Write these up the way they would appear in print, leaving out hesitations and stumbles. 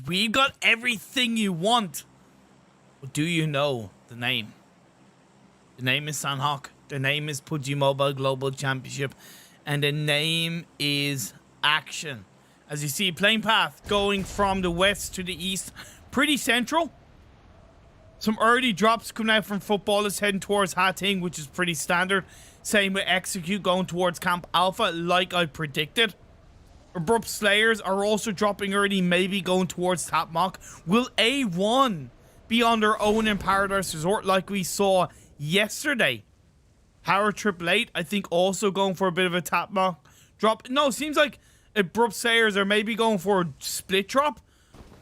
We got everything you want. But do you know the name? The name is Sanhok. The name is Pubg Mobile Global Championship. And the name is Action. As you see, playing path going from the west to the east. Pretty central. Some early drops coming out from footballers heading towards Hating, which is pretty standard. Same with Execute going towards Camp Alpha, like I predicted. Abrupt Slayers are also dropping early, maybe going towards Tapmock. Will A1 be on their own in Paradise Resort like we saw yesterday? Power 888, I think, also going for a bit of a Tapmock drop. No, seems like Abrupt Slayers are maybe going for a split drop.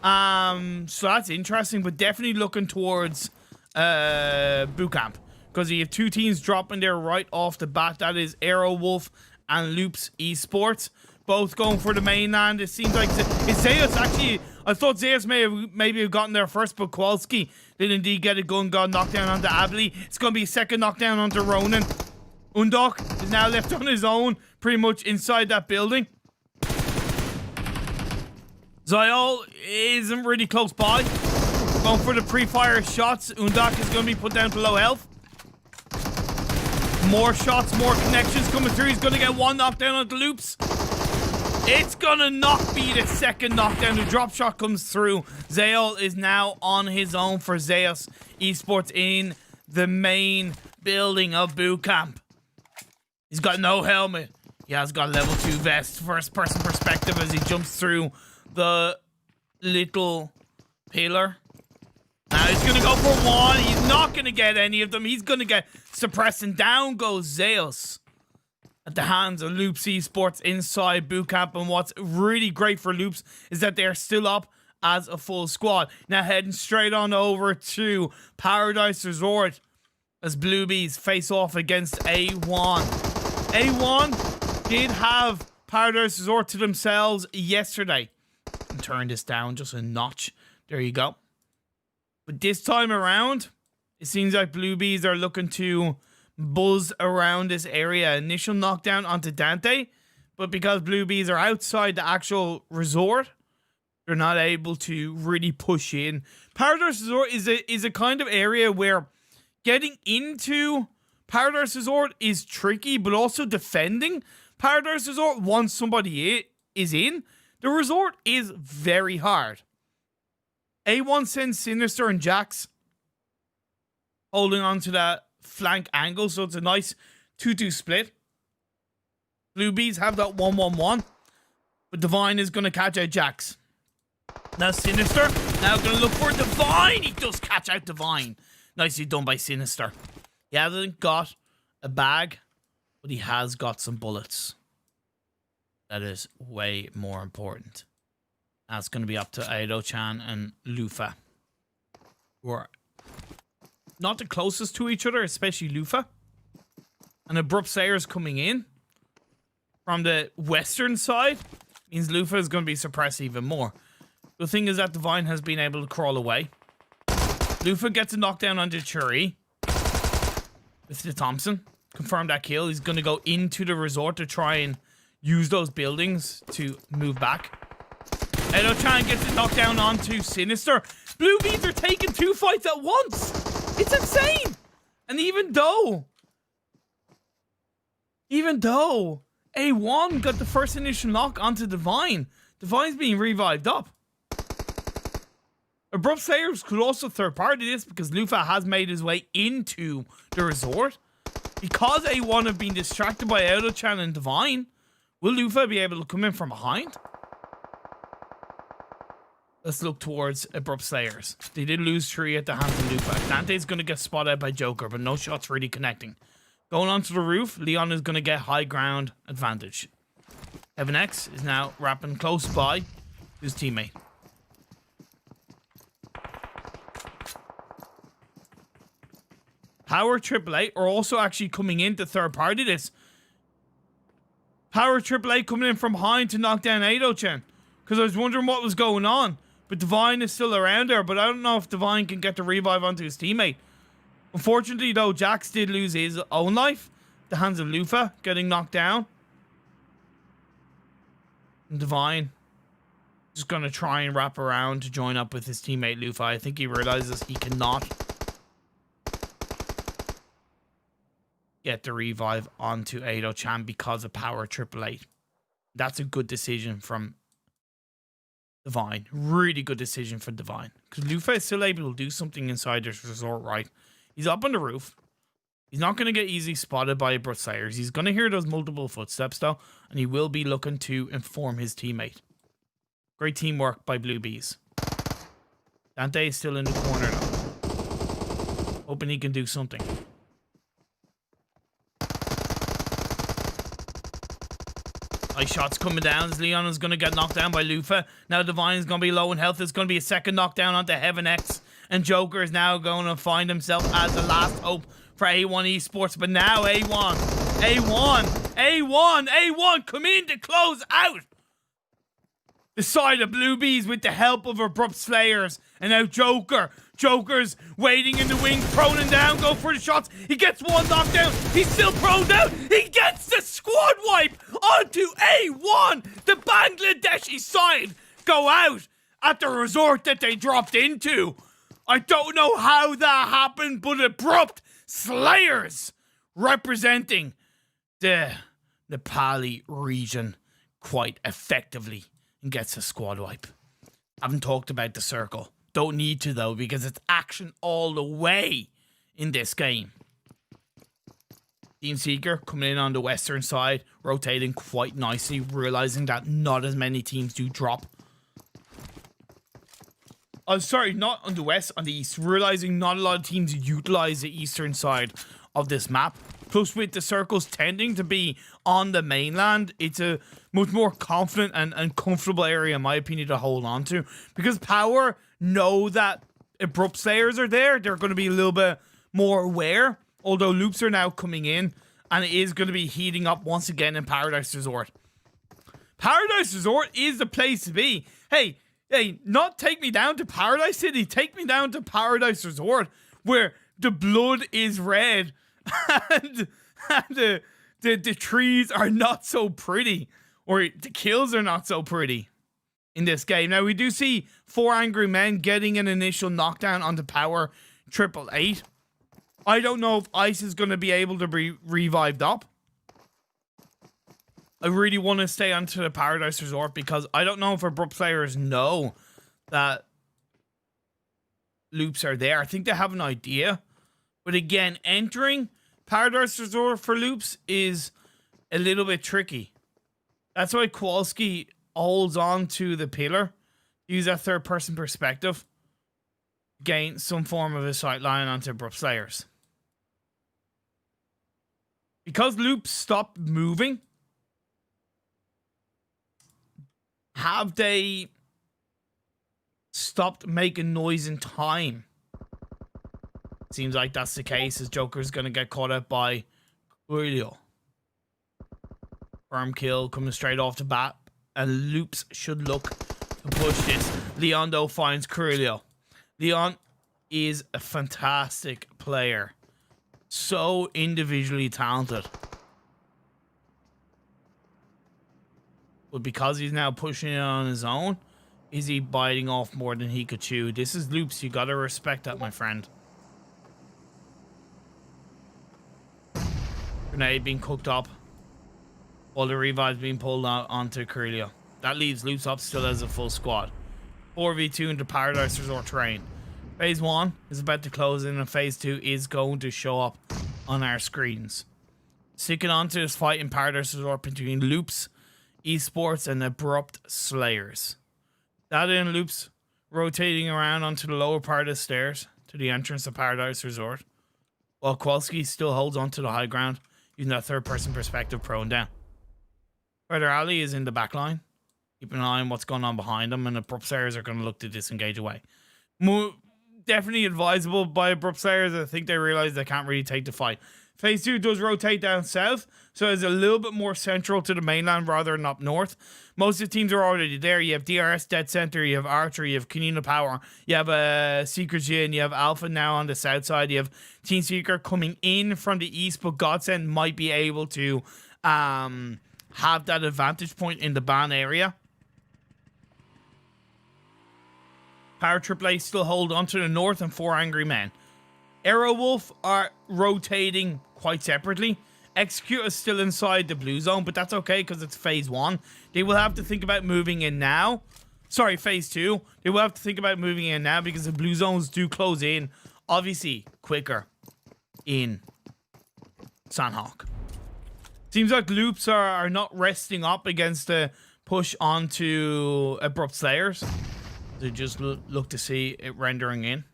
So that's interesting, but definitely looking towards Bootcamp, because you have two teams dropping there right off the bat. That is AEROWOLF and Loops Esports, both going for the mainland. It seems like it's Zeus. Actually, I thought Zeus maybe have gotten there first, but Kowalski did indeed get a gun, got knocked down onto Abley. It's going to be a second knockdown onto Ronan. Undok is now left on his own, pretty much inside that building. Zyol isn't really close by. Going for the pre-fire shots. Undak is going to be put down to low health. More shots, more connections coming through. He's going to get one knockdown onto Loops. It's going to not be the second knockdown. The drop shot comes through. Zyol is now on his own for Zeus Esports in the main building of Bootcamp. He's got no helmet. He has got level 2 vest. First person perspective as he jumps through the little pillar. Now he's going to go for one. He's not going to get any of them. He's going to get suppressed, and down goes Zeus at the hands of Loops Esports inside Bootcamp. And what's really great for Loops is that they're still up as a full squad. Now heading straight on over to Paradise Resort as Bluebees face off against A1. A1 did have Paradise Resort to themselves yesterday. Turn this down just a notch. There you go. But this time around, it seems like Bluebees are looking to buzz around this area. Initial knockdown onto Dante, but because Bluebees are outside the actual resort, they're not able to really push in. Paradise Resort is a kind of area where getting into Paradise Resort is tricky, but also defending Paradise Resort once somebody is in the resort is very hard. A1 sends Sinister and Jax holding on to that flank angle, so it's a nice 2-2 split. Bluebees have that 1-1-1, but Divine is going to catch out Jax. Now Sinister, now going to look for Divine. He does catch out Divine. Nicely done by Sinister. He hasn't got a bag, but he has got some bullets. That is way more important. That's going to be up to Aido-chan and Lufa, who are not the closest to each other, especially Lufa. And Abrupt Slayers coming in from the western side means Lufa is going to be suppressed even more. The thing is that Divine has been able to crawl away. Lufa gets a knockdown onto Churi with the Thompson. Confirm that kill. He's going to go into the resort to try and use those buildings to move back. Edo-chan gets it knocked down onto Sinister. Bluebees are taking 2 fights at once. It's insane. And even though A1 got the first initial knock onto Divine, Divine's being revived up. Abrupt Slayers could also third party this because Lufa has made his way into the resort. Because A1 have been distracted by Edo-chan and Divine, will Lufa be able to come in from behind? Let's look towards Abrupt Slayers. They did lose 3 at the hands of Lufa. Dante's going to get spotted by Joker, but no shots really connecting. Going onto the roof, Leon is going to get high ground advantage. Heaven X is now wrapping close by his teammate. Power 888 are also actually coming in to third party this. Power 888 coming in from behind to knock down Aido-chan. Because I was wondering what was going on. But Divine is still around there. But I don't know if Divine can get the revive onto his teammate. Unfortunately, though, Jax did lose his own life. The hands of Lufa getting knocked down. And Divine Just going to try and wrap around to join up with his teammate Lufa. I think he realizes he cannot get the revive onto Ado-chan because of power 888. That's a good decision from Divine. Really good decision for Divine. Because Lufa is still able to do something inside this resort, right? He's up on the roof. He's not going to get easily spotted by Abrupt Slayers. He's going to hear those multiple footsteps, though. And he will be looking to inform his teammate. Great teamwork by Blue Bees. Dante is still in the corner, though. Hoping he can do something. Nice shots coming down as Leon is going to get knocked down by Lufa. Now Divine is going to be low in health. It's going to be a second knockdown onto Heaven X. And Joker is now going to find himself as the last hope for A1 Esports. But now A1 come in to close out the side of Blue Bees with the help of Abrupt Slayers. And now Joker's waiting in the wing, proning down, go for the shots. He gets one knockdown. He's still prone down. He gets the squad wipe onto A1. The Bangladeshi side go out at the resort that they dropped into. I don't know how that happened, but Abrupt Slayers representing the Nepali region quite effectively and gets a squad wipe. Haven't talked about the circle. Don't need to, though, because it's action all the way in this game. Team Seeker coming in on the western side, rotating quite nicely, realizing that not as many teams do drop. Oh, sorry, not on the west, on the east. Realizing not a lot of teams utilize the eastern side of this map. Plus, with the circles tending to be on the mainland, it's a much more confident and comfortable area, in my opinion, to hold on to. Because Power know that Abrupt Slayers are there. They're going to be a little bit more aware. Although loops are now coming in, and it is going to be heating up once again in Paradise Resort. Paradise Resort is the place to be. Hey, not take me down to Paradise City. Take me down to Paradise Resort, where the blood is red and the trees are not so pretty, or the kills are not so pretty in this game. Now, we do see 4 Angry Men getting an initial knockdown onto Power 888. I don't know if Ice is going to be able to be revived up. I really want to stay onto the Paradise Resort because I don't know if Abrupt players know that loops are there. I think they have an idea. But again, entering Paradise Resort for loops is a little bit tricky. That's why Kowalski holds on to the pillar. Use that third-person perspective. Gain some form of a sight line onto Abrupt Slayers. Because loops stopped moving, have they stopped making noise in time? Seems like that's the case, as Joker's going to get caught out by Julio. Firm kill coming straight off the bat, and loops should look to push this. Leon, though, finds Crulio. Leon is a fantastic player. So individually talented. But because he's now pushing it on his own, is he biting off more than he could chew? This is loops. You gotta respect that, my friend. Grenade being cooked up while the revive's being pulled out onto Crulio. That leaves loops up still as a full squad. 4v2 into Paradise Resort terrain. Phase 1 is about to close in, and Phase 2 is going to show up on our screens. Sticking on to this fight in Paradise Resort between Loops Esports and Abrupt Slayers. That in Loops rotating around onto the lower part of the stairs to the entrance of Paradise Resort, while Kowalski still holds onto the high ground using that third-person perspective, prone down. Further Ali is in the back line, keeping an eye on what's going on behind them, and Abrupt Slayers are going to look to disengage away. Definitely advisable by Abrupt Slayers. I think they realize they can't really take the fight. Phase 2 does rotate down south, so it's a little bit more central to the mainland rather than up north. Most of the teams are already there. You have DRS Dead Center, you have Archer, you have Kanina Power, you have Secret Jin, you have Alpha now on the south side, you have Team Seeker coming in from the east, but Godsend might be able to have that advantage point in the ban area. Power AAA still hold on to the north and 4 angry men. AEROWOLF are rotating quite separately. Execute is still inside the blue zone, but that's okay because it's phase 1. They will have to think about moving in now. Sorry, phase 2. They will have to think about moving in now because the blue zones do close in, obviously, quicker in Sandhawk. Seems like loops are not resting up against the push onto Abrupt Slayers. They just look to see it rendering in.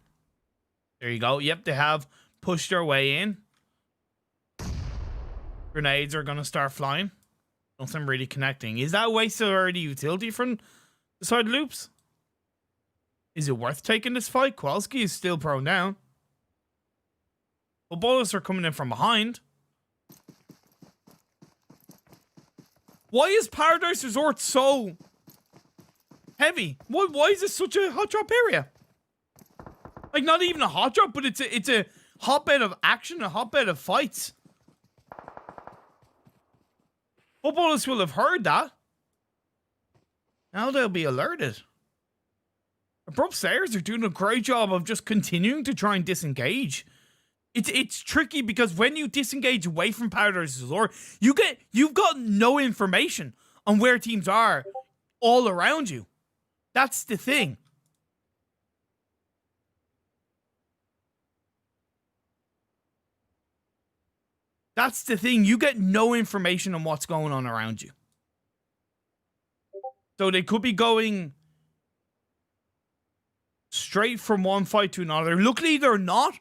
There you go. Yep, they have pushed their way in. Grenades are going to start flying. Nothing really connecting. Is that wasted already utility from the side loops? Is it worth taking this fight? Kowalski is still prone down. Well, bullets are coming in from behind. Why is Paradise Resort so heavy? Why is this such a hot drop area? Like, not even a hot drop, but it's a hotbed of action, a hotbed of fights. Footballers will have heard that. Now they'll be alerted. Abrupt Slayers are doing a great job of just continuing to try and disengage. It's tricky because when you disengage away from Paradise Resort, you've got no information on where teams are all around you. That's the thing. That's the thing. You get no information on what's going on around you. So they could be going straight from one fight to another. Luckily, they're not,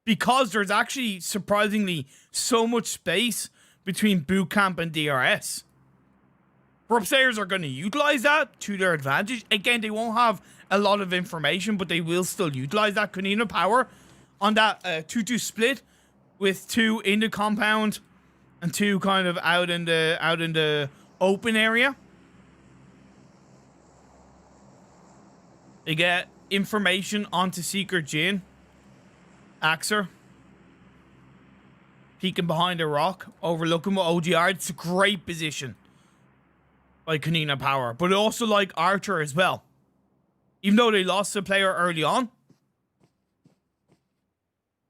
because there's actually surprisingly so much space between boot camp and DRS. Abrupt Slayers are going to utilize that to their advantage. Again, they won't have a lot of information, but they will still utilize that. Kunina Power on that 2-2 split with 2 in the compound and 2 kind of out in the open area. They get information onto Secret Jin. Axer peeking behind a rock, overlooking with OGR. It's a great position by Kunina Power, but also like Archer as well. Even though they lost a player early on,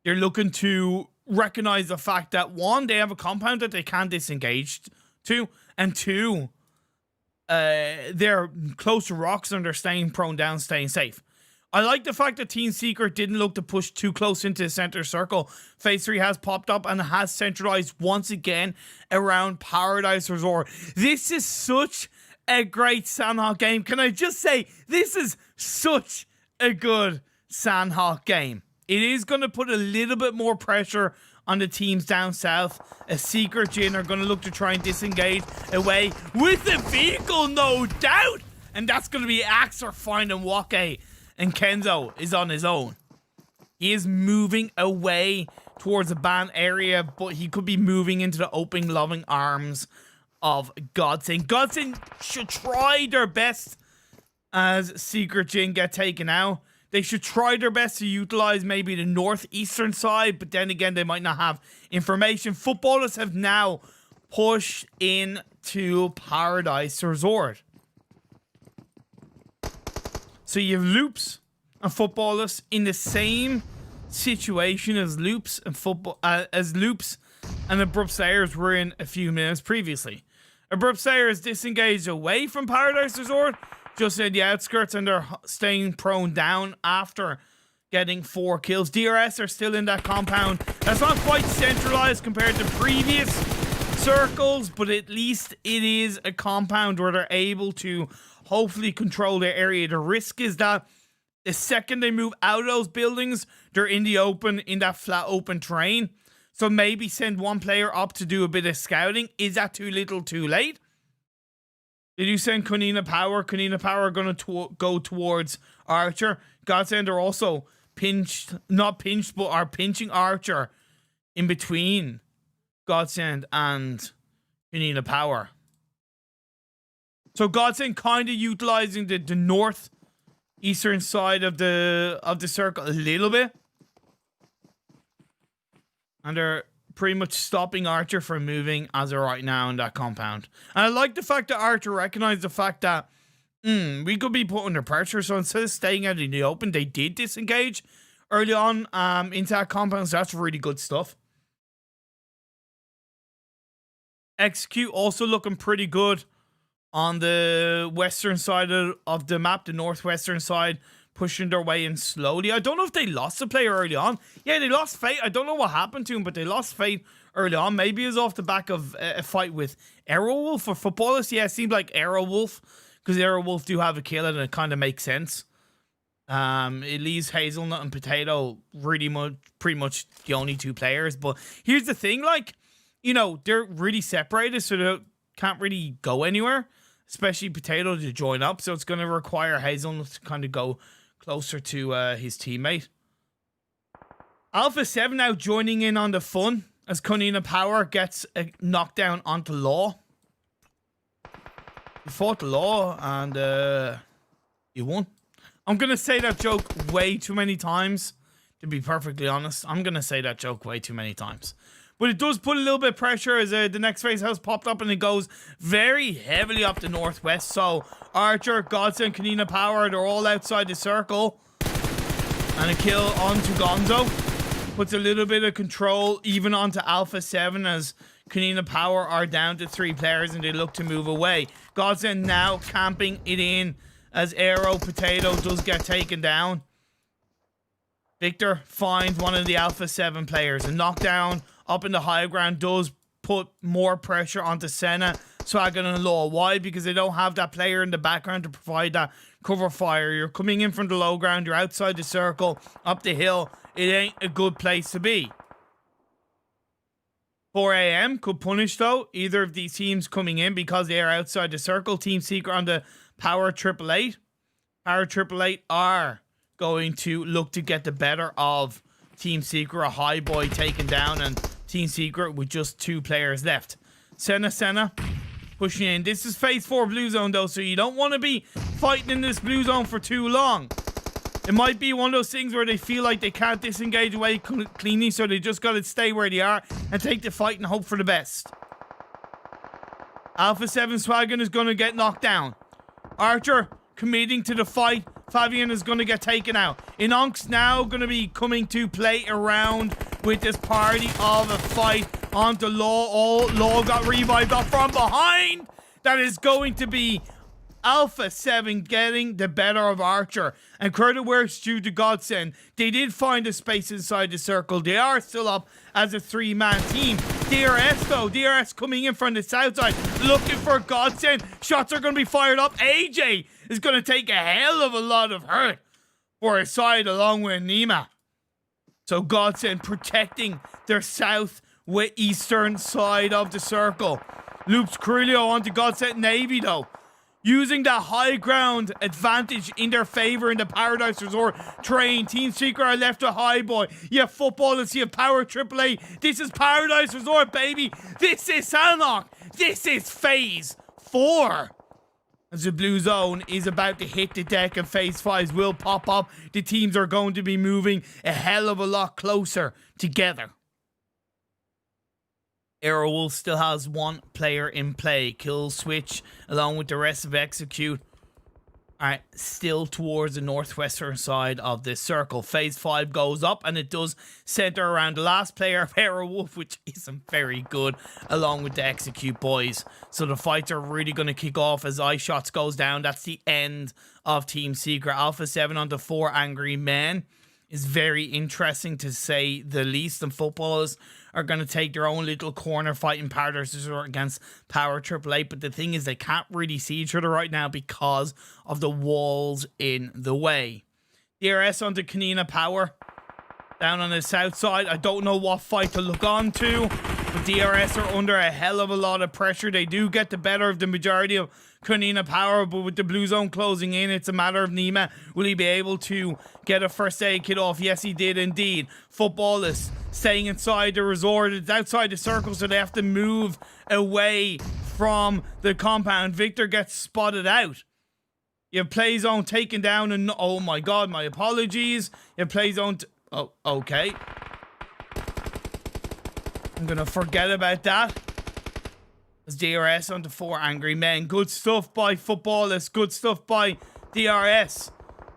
they're looking to recognize the fact that 1, they have a compound that they can't disengage to, and 2, they're close to rocks and they're staying prone down, staying safe. I like the fact that Team Secret didn't look to push too close into the center circle. Phase 3 has popped up and has centralized once again around Paradise Resort. This is such a great Sandhawk game. Can I just say, this is such a good Sandhawk game. It is going to put a little bit more pressure on the teams down south. A Secret Jin are going to look to try and disengage away with the vehicle, no doubt. And that's going to be Axer finding Wake. And Kenzo is on his own. He is moving away towards the ban area, but he could be moving into the open, loving arms of Godsend. Godsend should try their best as Secret Jin get taken out. They should try their best to utilize maybe the northeastern side, but then again, they might not have information. Footballers have now pushed into Paradise Resort. So you have Loops and Footballers in the same situation as Loops and Abrupt Slayers were in a few minutes previously. Abrupt Slayers disengaged away from Paradise Resort, just in the outskirts, and they're staying prone down after getting 4 kills. DRS are still in that compound. That's not quite centralized compared to previous circles, but at least it is a compound where they're able to hopefully control their area. The risk is that the second they move out of those buildings, they're in the open, in that flat open terrain. So maybe send one player up to do a bit of scouting. Is that too little too late? Did you send Kunina Power? Kunina Power are going to go towards Archer. Godsend are also not pinched, but are pinching Archer in between Godsend and Kunina Power. So Godsend kind of utilizing the northeastern side of the circle a little bit. And they're pretty much stopping Archer from moving as of right now in that compound. And I like the fact that Archer recognized the fact that We could be put under pressure, so instead of staying out in the open, they did disengage early on into that compound, so that's really good stuff. Execute also looking pretty good on the western side of the map, the northwestern side, pushing their way in slowly. I don't know if they lost a player early on. Yeah, they lost Fate. I don't know what happened to him, but they lost Fate early on. Maybe it was off the back of a fight with AEROWOLF or Footballers. Yeah, it seemed like AEROWOLF, because AEROWOLF do have a killer, and it kind of makes sense. It leaves Hzlnut and Potato pretty much the only two players. But here's the thing, like, you know, they're really separated, so they can't really go anywhere, especially Potato to join up. So it's going to require Hzlnut to kind of go closer to his teammate. Alpha 7 now joining in on the fun as Kunina Power gets a knockdown onto Law. You fought the Law and you won. I'm going to say that joke way too many times, to be perfectly honest. I'm going to say that joke way too many times. But it does put a little bit of pressure as the next phase house popped up, and it goes very heavily up the northwest. So Archer, Godsend, Kunina Power, they're all outside the circle. And a kill onto Gonzo. Puts a little bit of control even onto Alpha 7 as Kunina Power are down to 3 players and they look to move away. Godsend now camping it in as Aero Potato does get taken down. Victor finds one of the Alpha 7 players. A knockdown up in the high ground does put more pressure onto Senna, Swaggin and Law. Why? Because they don't have that player in the background to provide that cover fire. You're coming in from the low ground, you're outside the circle, up the hill. It ain't a good place to be. 4 a.m. could punish, though, either of these teams coming in because they are outside the circle. Team Secret on the Power 888. Power 888 are going to look to get the better of Team Secret. A high boy taken down and Team Secret with just 2 players left. Senna pushing in. This is phase 4 blue zone, though, so you don't want to be fighting in this blue zone for too long. It might be one of those things where they feel like they can't disengage away cleanly, so they just got to stay where they are and take the fight and hope for the best. Alpha 7 Swaggin is going to get knocked down. Archer committing to the fight. Fabian is going to get taken out. Inonk's now going to be coming to play around with this party of a fight onto Law. Oh, Law got revived up from behind. That is going to be Alpha 7 getting the better of Archer. And credit where it's due to Godsend. They did find a space inside the circle. They are still up as a 3-man team. DRS though. DRS coming in from the south side. Looking for Godsend. Shots are going to be fired up. AJ is going to take a hell of a lot of hurt for his side along with Nima. So Godsend protecting their south with eastern side of the circle. Loops Cruelio onto Godsend Navy though. Using that high ground advantage in their favor in the Paradise Resort train. Team Secret are left with high boy. You have Footballers, you have Power AAA. This is Paradise Resort, baby. This is Hzlnuts. This is phase 4. As the blue zone is about to hit the deck and phase 5 will pop up. The teams are going to be moving a hell of a lot closer together. AEROWOLF still has 1 player in play. Kill Switch along with the rest of Execute are still towards the northwestern side of this circle. Phase 5 goes up and it does center around the last player of AEROWOLF, which isn't very good, along with the Execute boys. So the fights are really going to kick off as Eye Shots goes down. That's the end of Team Secret. Alpha 7 onto 4 Angry Men is very interesting to say the least. And Footballers are going to take their own little corner fighting Paradise Resort against Power AAA. But the thing is, they can't really see each other right now because of the walls in the way. DRS onto Kunina Power. Down on the south side. I don't know what fight to look on to. But DRS are under a hell of a lot of pressure. They do get the better of the majority of Kunina Power, but with the blue zone closing in, it's a matter of Nima. Will he be able to get a first aid kit off? Yes, he did indeed. Footballers staying inside the resort. It's outside the circle, so they have to move away from the compound. Victor gets spotted out. You have play zone taken down, and oh my god, my apologies. You have play zone. Oh, okay. I'm gonna forget about that. As DRS onto 4 angry men. Good stuff by Footballers. Good stuff by DRS.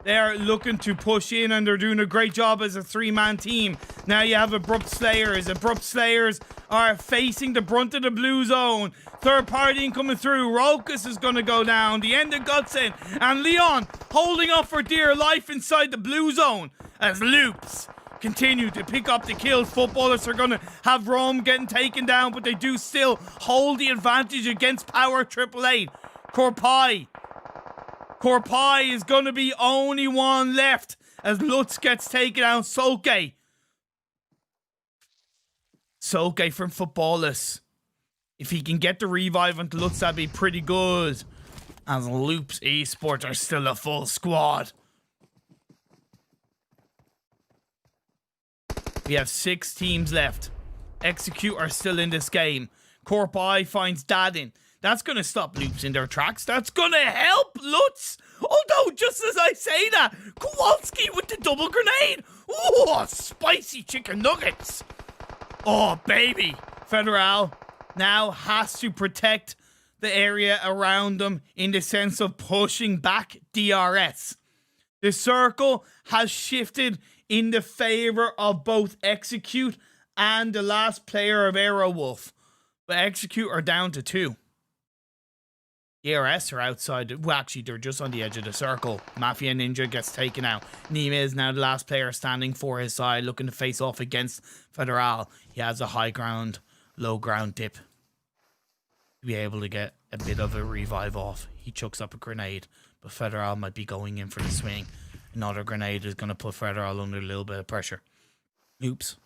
They're looking to push in and they're doing a great job as a 3-man team. Now you have Abrupt Slayers. Abrupt Slayers are facing the brunt of the blue zone. Third party coming through. Rokas is going to go down. The end of Gutsin. And Leon holding up for dear life inside the blue zone as Loops continue to pick up the kills. Footballers are going to have Rome getting taken down, but they do still hold the advantage against Power 888. Korpai is going to be only one left as Lutz gets taken out. Soke from Footballers. If he can get the revive onto Lutz, that'd be pretty good. As Loops Esports are still a full squad. We have 6 teams left. Execute are still in this game. Korpai finds Dadin. That's going to stop Loops in their tracks. That's going to help Lutz. Although, just as I say that, Kowalski with the double grenade. Oh, spicy chicken nuggets. Oh, baby. Federal now has to protect the area around them in the sense of pushing back DRS. The circle has shifted in the favor of both Execute and the last player of AEROWOLF. But Execute are down to 2. DRS are outside. Well, actually, they're just on the edge of the circle. Mafia Ninja gets taken out. Nima is now the last player standing for his side, looking to face off against Federal. He has a high ground, low ground dip to be able to get a bit of a revive off. He chucks up a grenade, but Federal might be going in for the swing. Another grenade is going to put Federal under a little bit of pressure. Oops.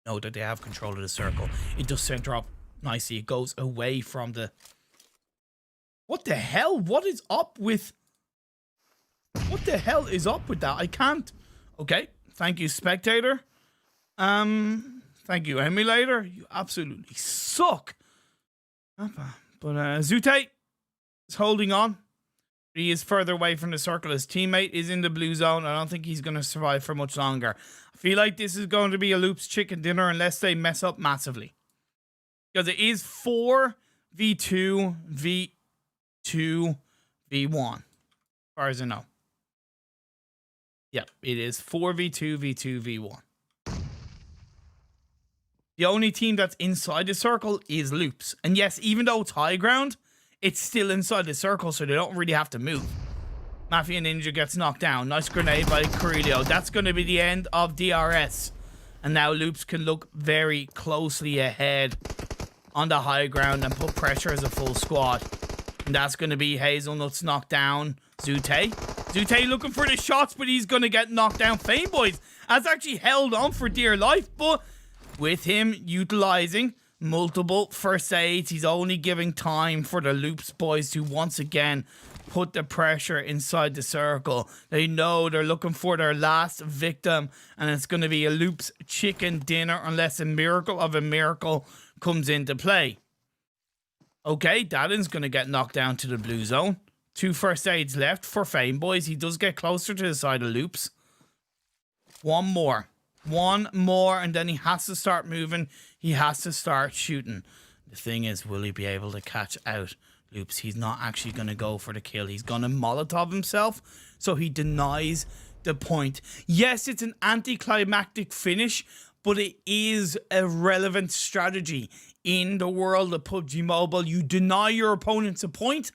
Know that they have control of the circle. It does center up nicely. It goes away from the... What the hell? What is up with... What the hell is up with that? I can't... Okay. Thank you, Spectator. Thank you, Emulator. You absolutely suck. But Zute is holding on. He is further away from the circle. His teammate is in the blue zone. I don't think he's going to survive for much longer. I feel like this is going to be a Loops chicken dinner unless they mess up massively. Because it is 4v2, v2, v1. As far as I know. Yep, it is 4v2, v2, v1. The only team that's inside the circle is Loops. And yes, even though it's high ground, it's still inside the circle, so they don't really have to move. Mafia Ninja gets knocked down. Nice grenade by Carrillo. That's going to be the end of DRS. And now Loops can look very closely ahead on the high ground and put pressure as a full squad. And that's going to be Hzlnuts knocked down. Zute looking for the shots, but he's going to get knocked down. Fameboys has actually held on for dear life, but with him utilizing multiple first aids, he's only giving time for the Loops boys to once again put the pressure inside the circle. They know they're looking for their last victim, and it's going to be a Loops chicken dinner unless a miracle of a miracle comes into play. Okay, Dadin's going to get knocked down to the blue zone. 2 first aids left for Fameboys. He does get closer to the side of Loops. One more, and then he has to start moving. He has to start shooting. The thing is, will he be able to catch out Loops? He's not actually going to go for the kill. He's going to Molotov himself, so he denies the point. Yes, it's an anticlimactic finish, but it is a relevant strategy. In the world of PUBG Mobile, you deny your opponents a point,